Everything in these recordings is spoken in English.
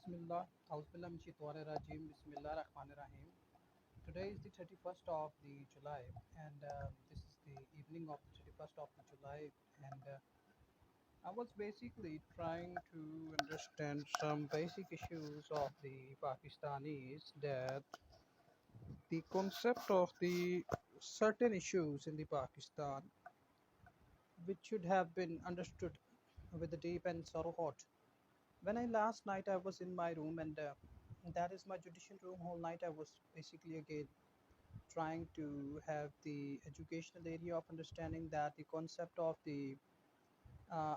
Bismillah, Auzubillah min Shaitanir Rajim, Bismillah Rahmanir Rahim. Today is the 31st of the July, and this is the evening of the 31st of the July, and I was basically trying to understand some basic issues of the Pakistanis, that the concept of the certain issues in the Pakistan which should have been understood with a deep and sorrow heart. When I last night I was in my room, and that is my judicial room. Whole night I was basically again trying to have the educational area of understanding that the concept of the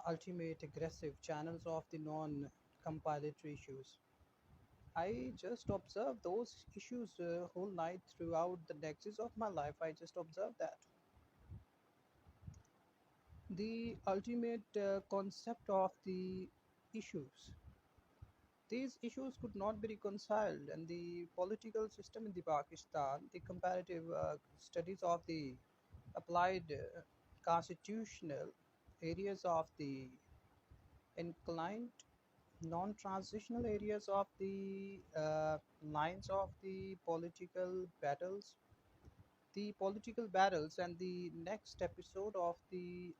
ultimate aggressive channels of the non-compilatory issues. I just observed those issues whole night throughout the nexus of my life. I just observed that the ultimate concept of the issues. These issues could not be reconciled, and the political system in the Pakistan, the comparative studies of the applied constitutional areas of the inclined non-transitional areas of the lines of the political battles, and the next episode of the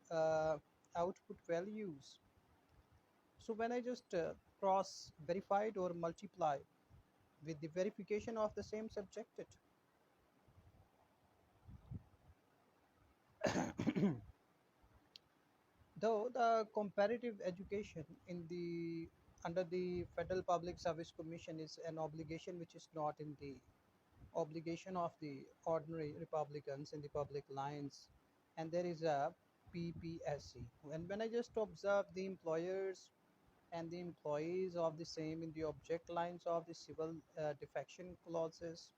output values. So when I just cross verified or multiply with the verification of the same subjected, though the comparative education in the under the Federal Public Service Commission is an obligation which is not in the obligation of the ordinary Republicans in the public lines, and there is a PPSC. And when I just observe the employers and the employees of the same in the object lines of the civil defection clauses,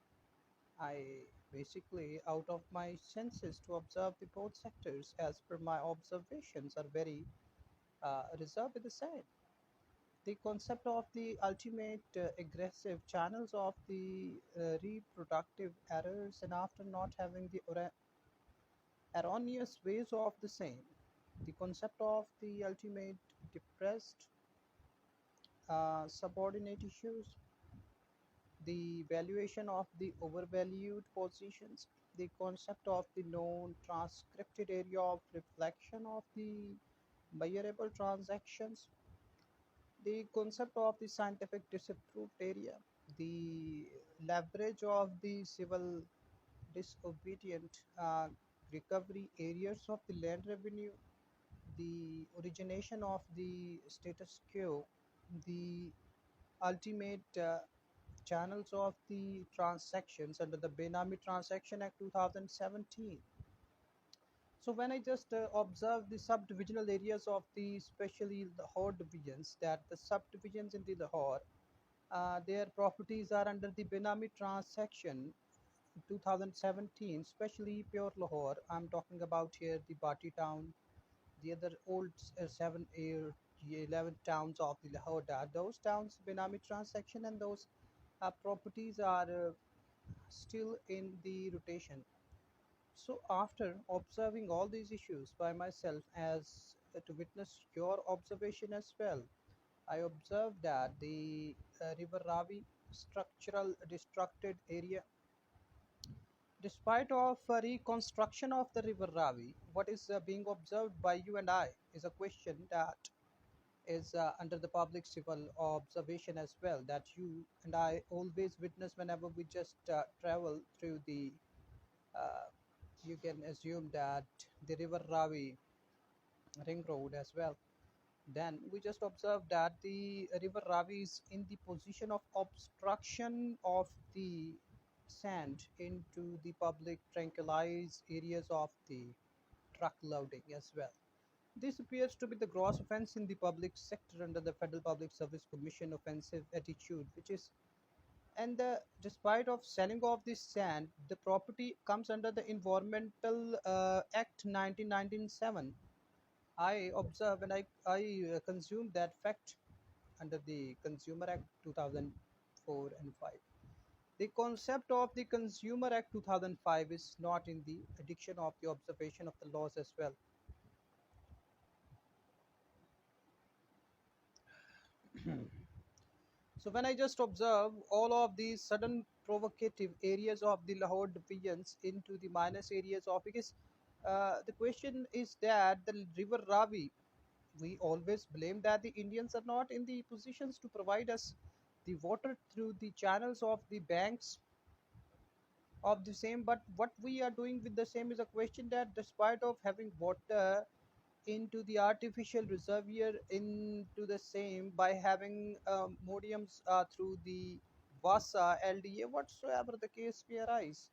I basically, out of my senses, to observe the both sectors as per my observations, are very reserved with the same. The concept of the ultimate aggressive channels of the reproductive errors, and after not having the erroneous ways of the same. The concept of the ultimate depressed subordinate issues, the valuation of the overvalued positions, the concept of the known transcripted area of reflection of the measurable transactions, the concept of the scientific disapproved area, the leverage of the civil disobedient recovery areas of the land revenue, the origination of the status quo, the ultimate channels of the transactions under the Benami Transaction Act 2017. So when I just observe the subdivisional areas of the especially Lahore divisions, that the subdivisions in the Lahore, their properties are under the Benami Transaction 2017, especially pure Lahore. I'm talking about here the Bati town, the other old 11 towns of the Lahore. Those towns Benami transaction, and those properties are still in the rotation. So after observing all these issues by myself, as to witness your observation as well, I observed that the River Ravi structural destructed area, despite of reconstruction of the River Ravi, what is being observed by you and I is a question that is under the public civil observation as well, that you and I always witness whenever we just travel through the uh, you can assume that the River Ravi ring road as well. Then we just observe that the River Ravi is in the position of obstruction of the sand into the public tranquilized areas of the truck loading as well. This appears to be the gross offense in the public sector under the Federal Public Service Commission offensive attitude, which is, and despite of selling off this sand, the property comes under the Environmental Act 1997. I observe and I consume that fact under the Consumer Act 2004 and 5. The concept of the Consumer Act 2005 is not in the addiction of the observation of the laws as well. So when I just observe all of these sudden provocative areas of the Lahore divisions into the minus areas of, because the question is that the river Ravi, we always blame that the Indians are not in the positions to provide us the water through the channels of the banks of the same. But what we are doing with the same is a question that despite of having water into the artificial reservoir into the same by having modiums through the VASA, LDA, whatsoever the case may arise,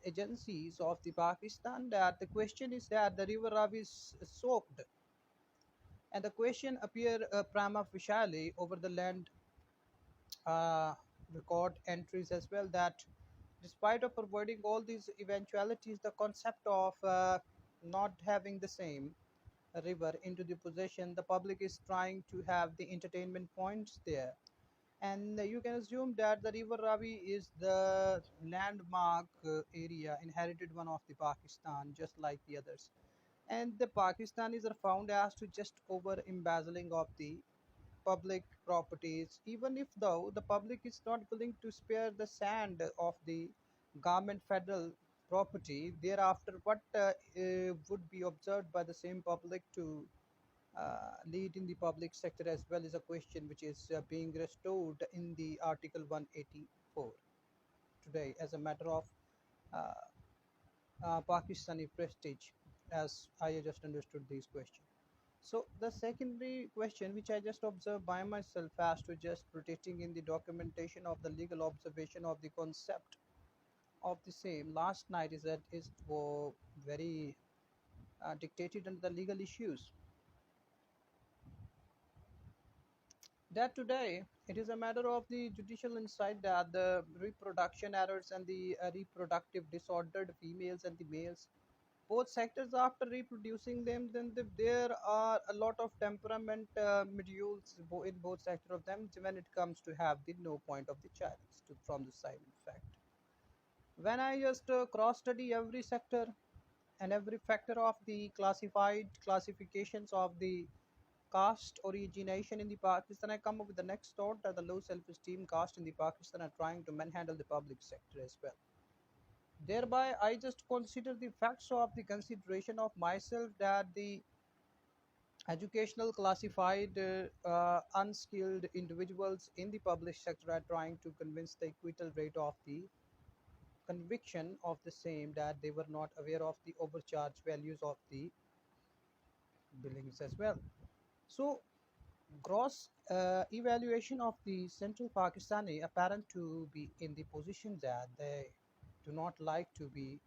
agencies of the Pakistan, that the question is that the river Ravi is soaked, and the question appear prima facie over the land uh, record entries as well, that despite of avoiding all these eventualities, the concept of not having the same river into the possession, the public is trying to have the entertainment points there. And you can assume that the river Ravi is the landmark area, inherited one of the Pakistan, just like the others. And the Pakistanis are found as to just over embezzling of the public properties, even if though the public is not willing to spare the sand of the government federal property. Thereafter, what would be observed by the same public to lead in the public sector as well is a question which is being restored in the Article 184 today as a matter of uh, Pakistani prestige, as I just understood these questions. So the secondary question which I just observed by myself as to just protecting in the documentation of the legal observation of the concept of the same last night is that is very dictated under the legal issues, that today it is a matter of the judicial insight that the reproduction errors and the reproductive disordered females and the males, both sectors after reproducing them, then there are a lot of temperament modules in both sector of them when it comes to have the no point of the child from the side. In fact, when I just cross study every sector and every factor of the classified classifications of the caste origination in the Pakistan, I come up with the next thought that the low self-esteem caste in the Pakistan are trying to manhandle the public sector as well. Thereby, I just consider the facts of the consideration of myself that the educational classified unskilled individuals in the public sector are trying to convince the equital rate of the conviction of the same, that they were not aware of the overcharged values of the billings as well. So gross evaluation of the central Pakistani apparent to be in the position that they do not like to be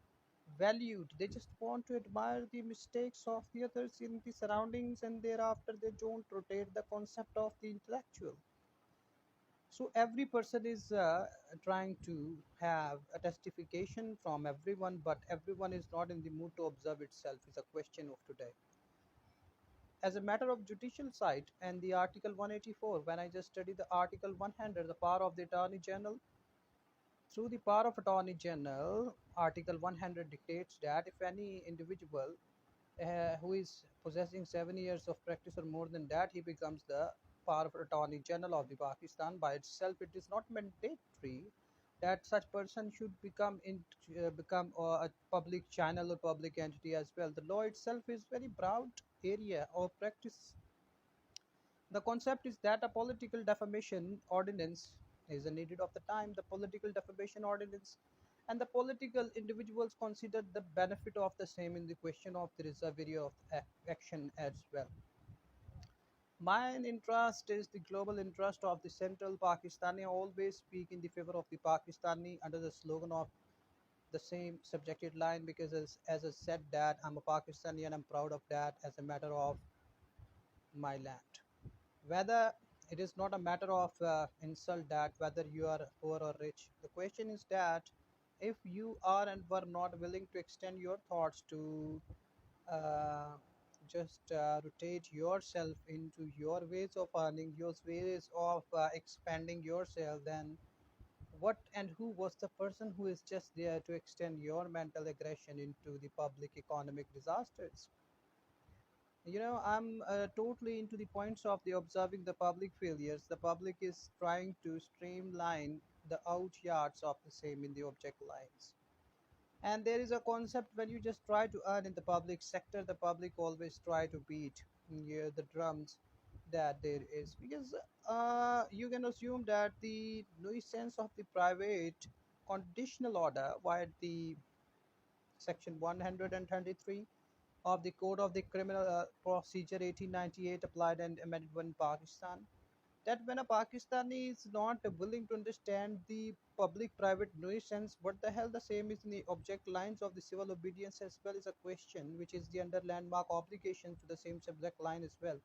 valued. They just want to admire the mistakes of the others in the surroundings, and thereafter they don't rotate the concept of the intellectual. So every person is trying to have a testification from everyone, but everyone is not in the mood to observe itself, is a question of today. As a matter of judicial side and the Article 184, when I just study the Article 100, the power of the Attorney General, through the power of Attorney General, Article 100 dictates that if any individual who is possessing 7 years of practice or more than that, he becomes the power of Attorney General of the Pakistan. By itself, it is not mandatory that such person should become a public channel or public entity as well. The law itself is very broad area of practice. The concept is that a political defamation ordinance is needed of the time. The political defamation ordinance and the political individuals considered the benefit of the same in the question of the reserve area of action as well. My interest is the global interest of the central Pakistani. I always speak in the favor of the Pakistani under the slogan of the same subjected line, because as I said that I'm a Pakistani and I'm proud of that as a matter of my land. Whether it is not a matter of insult that whether you are poor or rich, the question is that if you are and were not willing to extend your thoughts to uh, just rotate yourself into your ways of earning, your ways of expanding yourself, then what and who was the person who is just there to extend your mental aggression into the public economic disasters? I'm totally into the points of the observing the public failures. The public is trying to streamline the out yards of the same in the object lines. And there is a concept when you just try to earn in the public sector, the public always try to beat the drums that there is. Because you can assume that the nuisance of the private conditional order, via the section 133 of the Code of the Criminal Procedure 1898 applied and amended in Pakistan, that when a Pakistani is not willing to understand the public-private nuisance, what the hell the same is in the object lines of the civil obedience as well is a question, which is the under landmark obligation to the same subject line as well.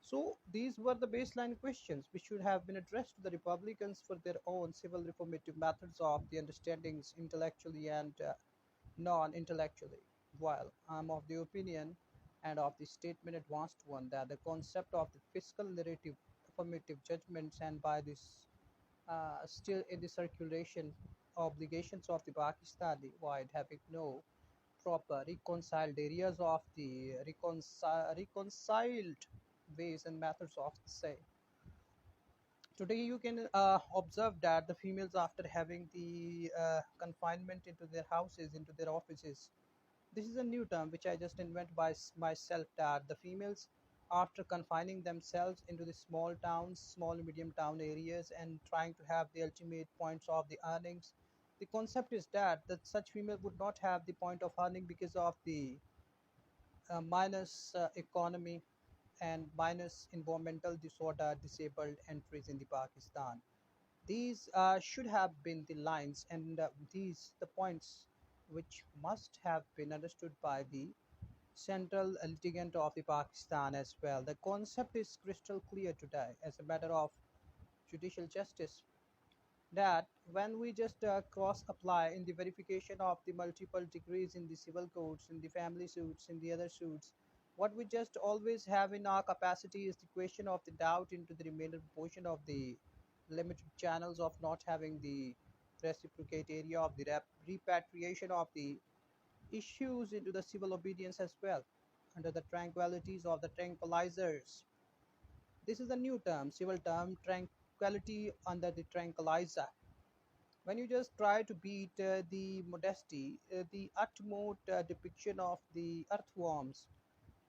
So these were the baseline questions which should have been addressed to the Republicans for their own civil reformative methods of the understandings intellectually and non-intellectually. While I'm of the opinion and of the statement advanced one that the concept of the fiscal narrative affirmative judgments and by this still in the circulation obligations of the Pakistani wide having no proper reconciled areas of the reconciled ways and methods of the say. Today you can observe that the females after having the confinement into their houses, into their offices, this is a new term which I just invented by myself that the females, after confining themselves into the small towns, small and medium town areas, and trying to have the ultimate points of the earnings, the concept is that such female would not have the point of earning because of the minus economy and minus environmental disorder disabled entries in the Pakistan. These should have been the lines and these the points which must have been understood by the central litigant of the Pakistan as well. The concept is crystal clear today as a matter of judicial justice that when we just cross apply in the verification of the multiple degrees in the civil courts, in the family suits, in the other suits, what we just always have in our capacity is the question of the doubt into the remainder portion of the limited channels of not having the reciprocate area of the repatriation of the issues into the civil obedience as well under the tranquilities of the tranquilizers. This is a new term, civil term, tranquility under the tranquilizer. When you just try to beat the modesty, the utmost depiction of the earthworms,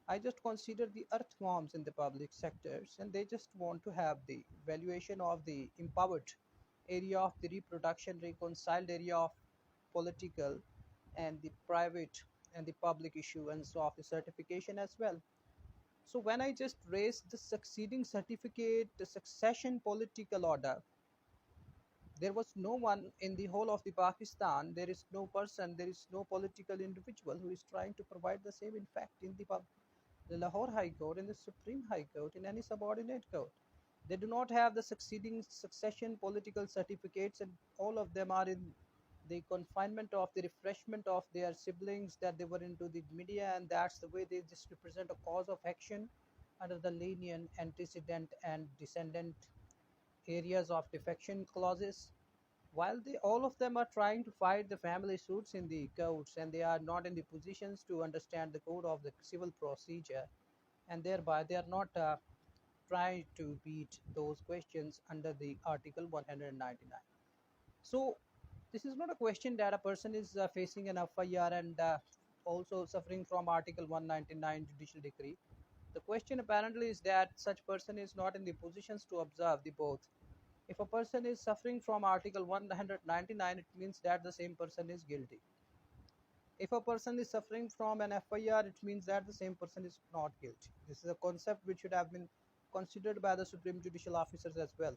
I just consider the earthworms in the public sectors, and they just want to have the valuation of the empowered area of the reproduction, reconciled area of political and the private and the public issuance of the certification as well. So when I just raise the succeeding certificate, the succession political order, there was no one in the whole of the Pakistan, there is no person, there is no political individual who is trying to provide the same in fact in the Lahore High Court and the Supreme High Court in any subordinate court. They do not have the succeeding succession political certificates, and all of them are in the confinement of the refreshment of their siblings that they were into the media, and that's the way they just represent a cause of action under the lenient antecedent and descendant areas of defection clauses, while they all of them are trying to fight the family suits in the courts, and they are not in the positions to understand the code of the civil procedure, and thereby they are not trying to beat those questions under the article 199. So this is not a question that a person is facing an FIR and also suffering from article 199 judicial decree. The question apparently is that such person is not in the positions to observe the both. If a person is suffering from Article 199, it means that the same person is guilty. If a person is suffering from an FIR, it means that the same person is not guilty. This is a concept which should have been considered by the Supreme Judicial Officers as well.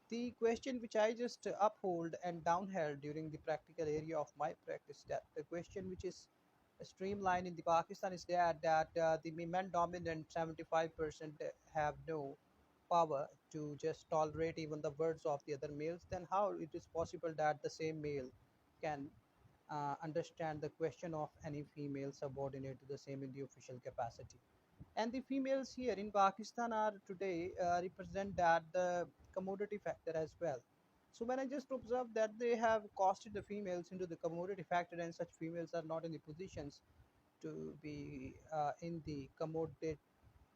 The question which I just uphold and downheld during the practical area of my practice, that the question which is streamlined in the Pakistan is that the men dominant 75% have no power to just tolerate even the words of the other males, then how it is possible that the same male can understand the question of any female subordinate to the same in the official capacity? And the females here in Pakistan are today represent that the commodity factor as well. So when I just observe that they have costed the females into the commodity factor, and such females are not in the positions to be in the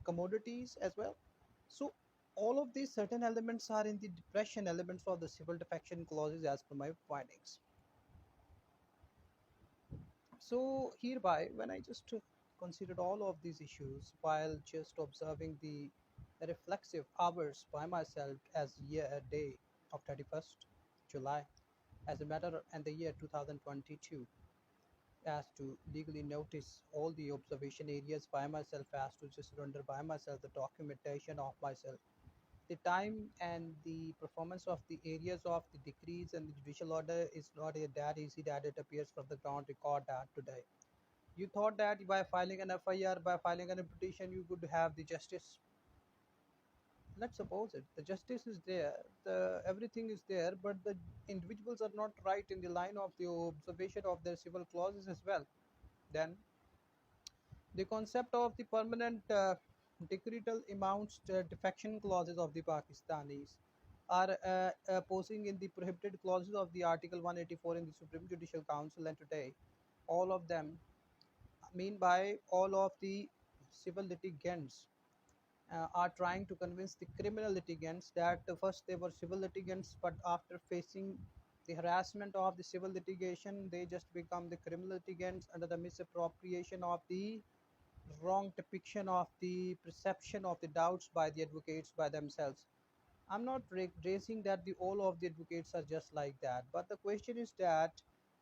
commodities as well. So all of these certain elements are in the depression elements of the civil defection clauses as per my findings. So hereby, when I just considered all of these issues while just observing the reflexive hours by myself as year a day of 31st July as a matter and the year 2022, as to legally notice all the observation areas by myself, as to just render by myself the documentation of myself, the time and the performance of the areas of the decrees and the judicial order is not that easy that it appears from the ground record that today. You thought that by filing an FIR, by filing an petition, you could have the justice. Let's suppose it. The justice is there, the everything is there, but the individuals are not right in the line of the observation of their civil clauses as well. Then the concept of the permanent decretal amounts defection clauses of the Pakistanis are posing in the prohibited clauses of the Article 184 in the Supreme Judicial Council, and today all of them mean by all of the civil litigants are trying to convince the criminal litigants that first they were civil litigants, but after facing the harassment of the civil litigation, they just become the criminal litigants under the misappropriation of the wrong depiction of the perception of the doubts by the advocates by themselves. I'm not raising that the all of the advocates are just like that, but the question is that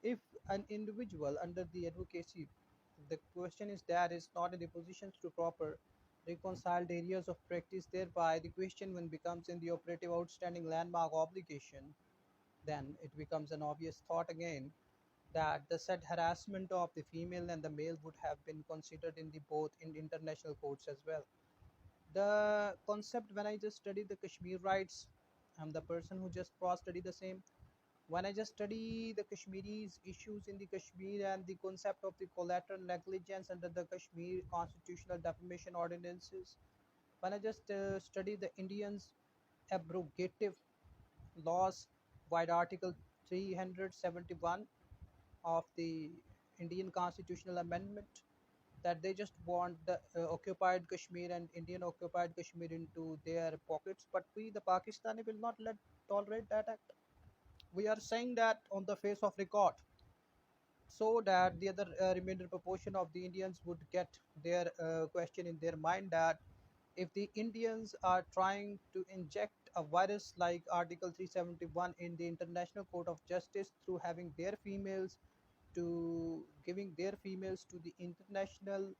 if an individual under the advocacy, the question is that is not in the positions to proper reconciled areas of practice, thereby the question when becomes in the operative outstanding landmark obligation, then it becomes an obvious thought again that the said harassment of the female and the male would have been considered in the both in international courts as well. The concept when I just studied the Kashmir rights, I'm the person who just cross study the same. When I just study the Kashmiris issues in the Kashmir and the concept of the collateral negligence under the Kashmir constitutional defamation ordinances, when I just study the Indians abrogative laws via Article 371 of the Indian constitutional amendment, that they just want the occupied Kashmir and Indian occupied Kashmir into their pockets, but we the Pakistani will not let tolerate that act. We are saying that on the face of record, so that the other remainder proportion of the Indians would get their question in their mind that if the Indians are trying to inject a virus like Article 371 in the International Court of Justice through having their females to giving their females to the international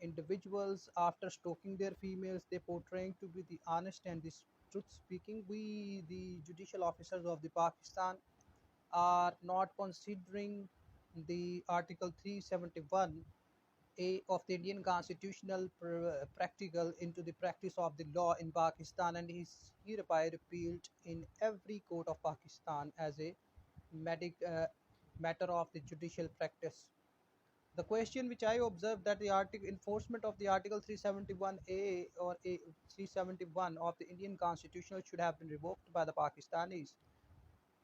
individuals after stalking their females, they portraying to be the honest and the truth speaking, we the judicial officers of the Pakistan are not considering the Article 371 A of the Indian constitutional practical into the practice of the law in Pakistan, and is hereby repealed in every court of Pakistan as a medic, matter of the judicial practice. The question which I observed that the article enforcement of the Article 371A or 371 of the Indian Constitution should have been revoked by the Pakistanis.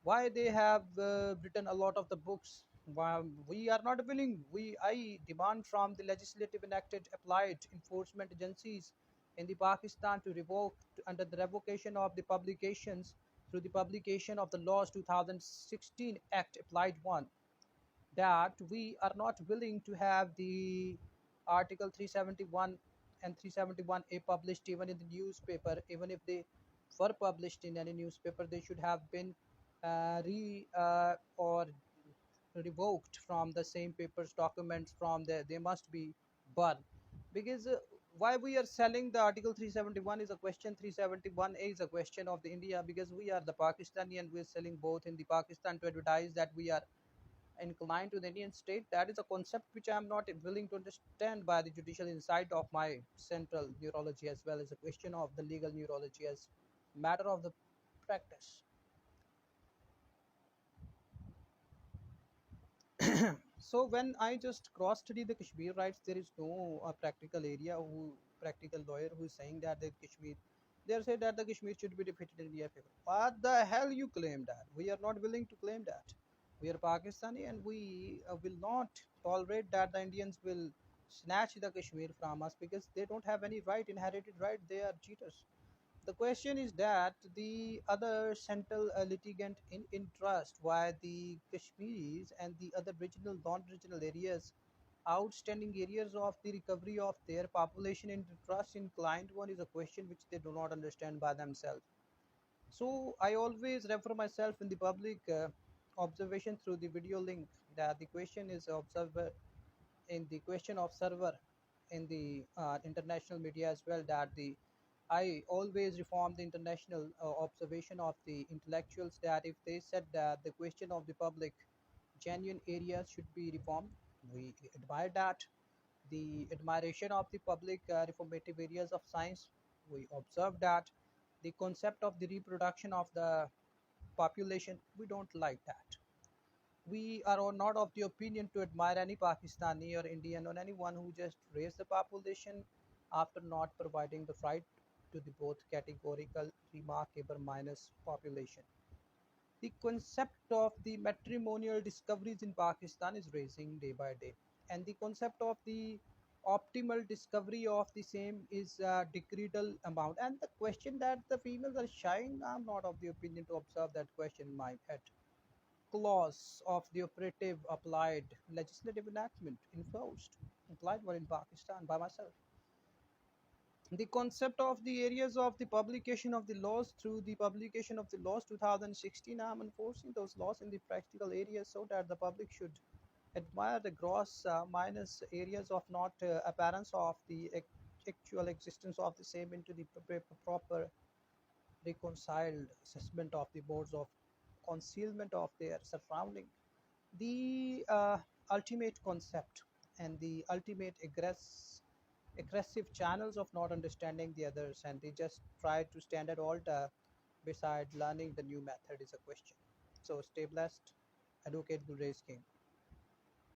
Why they have written a lot of the books? Why we are not willing. I demand from the legislative enacted applied enforcement agencies in the Pakistan to revoke under the revocation of the publications through the publication of the laws 2016 Act applied one, that we are not willing to have the Article 371 and 371A published even in the newspaper. Even if they were published in any newspaper, they should have been or revoked from the same papers, documents from the, they must be burned. Because why we are selling the Article 371 is a question, 371A is a question of the India, because we are the Pakistani and we are selling both in the Pakistan to advertise that we are inclined to the Indian state. That is a concept which I am not willing to understand by the judicial insight of my central neurology, as well as a question of the legal neurology as matter of the practice. So when I just cross study the Kashmir rights, there is no practical area who practical lawyer who is saying that the Kashmir, they say that the Kashmir should be defeated in India favor. What the hell you claim that? We are not willing to claim that. We are Pakistani and we will not tolerate that the Indians will snatch the Kashmir from us because they don't have any right, inherited right. They are cheaters. The question is that the other central litigant in interest why the Kashmiris and the other regional, non-regional areas, outstanding areas of the recovery of their population interest in client one is a question which they do not understand by themselves. So I always refer myself in the public observation through the video link that the question is observer in the question of server in the international media as well that the I always reform the international observation of the intellectuals that if they said that the question of the public genuine areas should be reformed, we admire that. The admiration of the public reformative areas of science, we observe that. The concept of the reproduction of the population, we don't like that. We are not of the opinion to admire any Pakistani or Indian or anyone who just raised the population after not providing the right to the both categorical remarkable minus population. The concept of the matrimonial discoveries in Pakistan is rising day by day, and the concept of the optimal discovery of the same is a decretal amount. And the question that the females are shying, I'm not of the opinion to observe that question in my head clause of the operative applied legislative enactment enforced applied one in Pakistan by myself. The concept of the areas of the publication of the laws through the publication of the laws 2016, I'm enforcing those laws in the practical areas so that the public should admire the gross minus areas of not appearance of the actual existence of the same into the proper reconciled assessment of the boards of concealment of their surrounding. The ultimate concept and the ultimate aggressive channels of not understanding the others, and they just try to stand at altar beside learning the new method is a question. So stay blessed. Advocate Gulraiz King.